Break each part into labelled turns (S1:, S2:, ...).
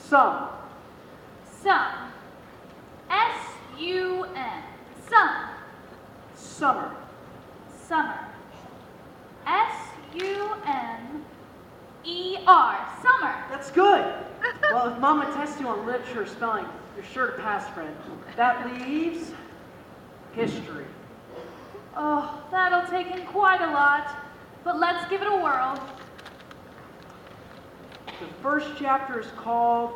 S1: Sun.
S2: Sun. S-U-N. Sun.
S1: Summer.
S2: Summer. S-U-M-E-R. Summer.
S1: That's good. Well, if Mama tests you on literature or spelling, you're sure to pass, Fred. That leaves history.
S2: Oh, that'll take in quite a lot, but let's give it a whirl.
S1: The first chapter is called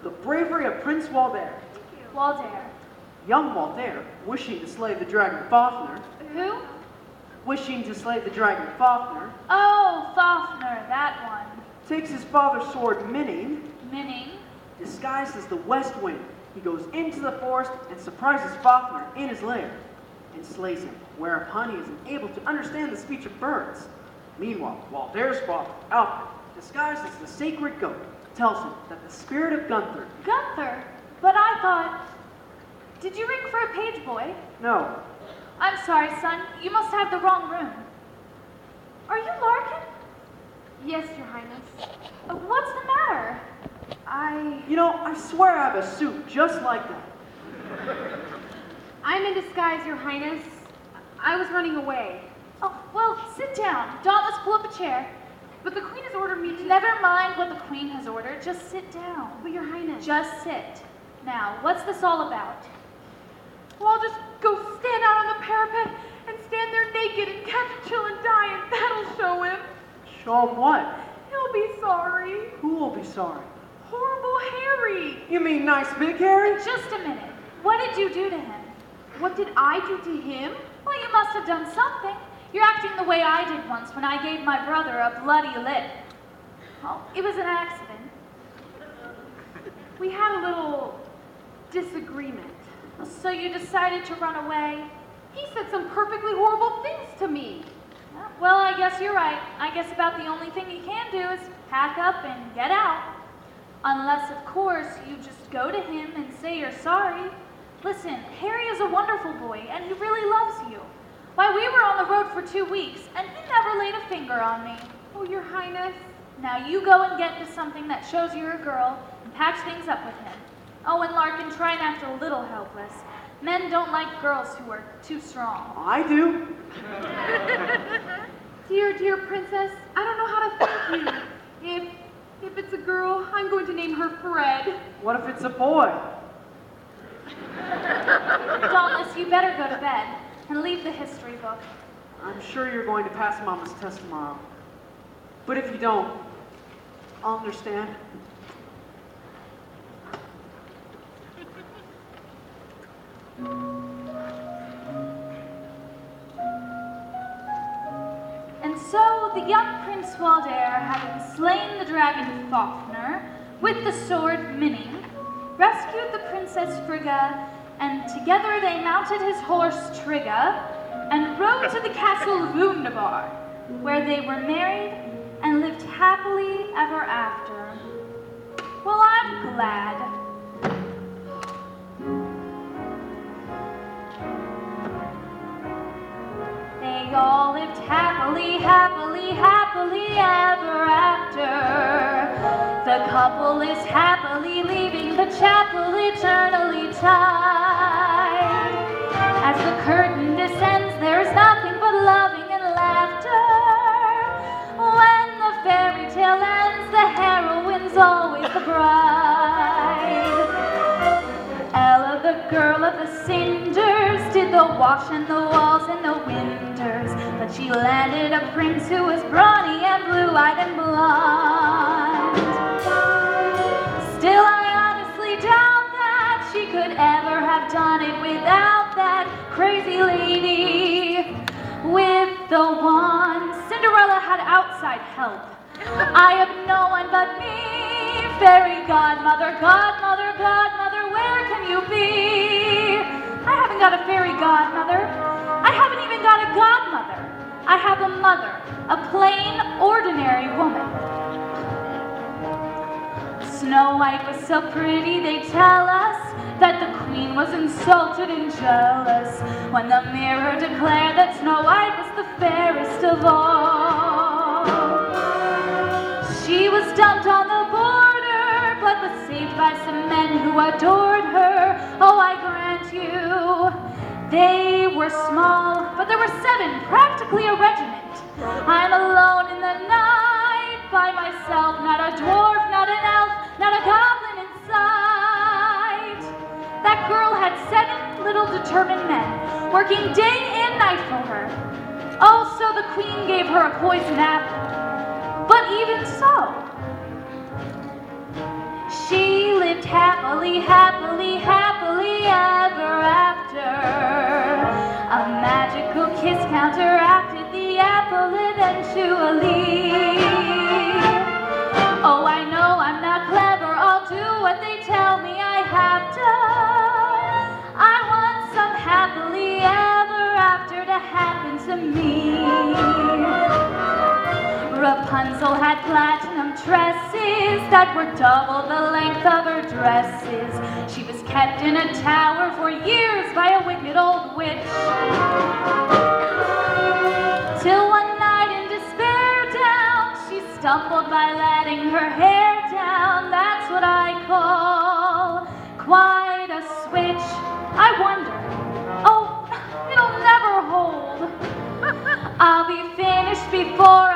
S1: The Bravery of Prince Walder.
S2: Walder.
S1: Young Walder, wishing to slay the dragon Fafnir.
S2: Who?
S1: Wishing to slay the dragon Fafnir.
S2: Oh, Fafnir, that one.
S1: Takes his father's sword, Minning.
S2: Minning.
S1: Disguised as the West Wind, he goes into the forest and surprises Fafnir in his lair and slays him, whereupon he is able to understand the speech of birds. Meanwhile, Walder's father, Alfred, disguised as the sacred goat, tells him that the spirit of Gunther...
S2: Gunther? But I thought... Did you ring for a page boy?
S1: No.
S2: I'm sorry, son. You must have the wrong room. Are you Larkin?
S3: Yes, Your Highness.
S2: What's the matter?
S1: You know, I swear I have a suit just like that.
S3: I'm in disguise, Your Highness. I was running away.
S2: Oh, well, sit down. Dauntless, pull up a chair.
S3: But the Queen has ordered me to...
S2: Never mind what the Queen has ordered. Just sit down.
S3: But Your Highness...
S2: Just sit. Now, what's this all about?
S3: Well, I'll just go stand out on the parapet and stand there naked and catch a chill and die, and that'll show him.
S1: Show him what?
S3: He'll be sorry.
S1: Who will be sorry?
S3: Horrible Harry.
S1: You mean nice big Harry?
S2: Just a minute. What did you do to him?
S3: What did I do to him?
S2: Well, you must have done something. You're acting the way I did once when I gave my brother a bloody lip. Oh, it was an accident.
S3: We had a little disagreement.
S2: So you decided to run away?
S3: He said some perfectly horrible things to me.
S2: Well, I guess you're right. I guess about the only thing you can do is pack up and get out. Unless, of course, you just go to him and say you're sorry. Listen, Harry is a wonderful boy, and he really loves you. Why, we were on the road for 2 weeks, and he never laid a finger on me.
S3: Oh, Your Highness.
S2: Now you go and get into something that shows you're a girl and patch things up with him. Oh, and Larkin, try and act a little helpless. Men don't like girls who are too strong.
S1: I do.
S3: Dear, dear princess, I don't know how to thank you. If it's a girl, I'm going to name her Fred.
S1: What if it's a boy?
S2: Dauntless, you better go to bed and leave the history book.
S1: I'm sure you're going to pass Mama's test tomorrow. But if you don't, I'll understand.
S2: And so the young Prince Walder, having slain the dragon Fafnir with the sword Minning, rescued the Princess Frigga, and together they mounted his horse Trigga and rode to the castle Wunderbar, where they were married and lived happily ever after. Well, I'm glad. They all lived happily, happily, happily ever after. The couple is happily leaving the chapel eternally tied. As the curtain descends, there's nothing but loving and laughter. When the fairy tale ends, the heroine's always the bride. Ella, the girl of the cinders, did the wash and the walls in the winters, but she landed a prince who was brawny and blue-eyed and blonde. Still, I honestly doubt that she could ever have done it without that crazy lady with the wand. Cinderella had outside help. I have no one but me. Fairy godmother, godmother, godmother, where can you be? I haven't got a fairy godmother. I haven't even got a godmother. I have a mother, a plain, ordinary woman. Snow White was so pretty, they tell us, that the queen was insulted and jealous when the mirror declared that Snow White was the fairest of all. She was dumped on the border, but the saved by some men who adored her. Oh, I grant you, they were small, but there were 7, practically a regiment. I'm alone in the night by myself, not a dwarf, not an elf, not a goblin in sight. That girl had 7 little determined men, working day and night for her. Oh, so the queen gave her a poison apple. But even so, she lived happily, happily, happily ever after. A magical kiss counteracted the apple eventually. Oh, I know I'm not clever, I'll do what they tell me I have done. I want some happily ever after to happen to me. Rapunzel had platinum tresses that were double the length of her dresses. She was kept in a tower for years by a wicked old witch. Till one night in despair down, she stumbled by letting her hair down. That's what I call quite a switch. I wonder, oh, it'll never hold. I'll be finished before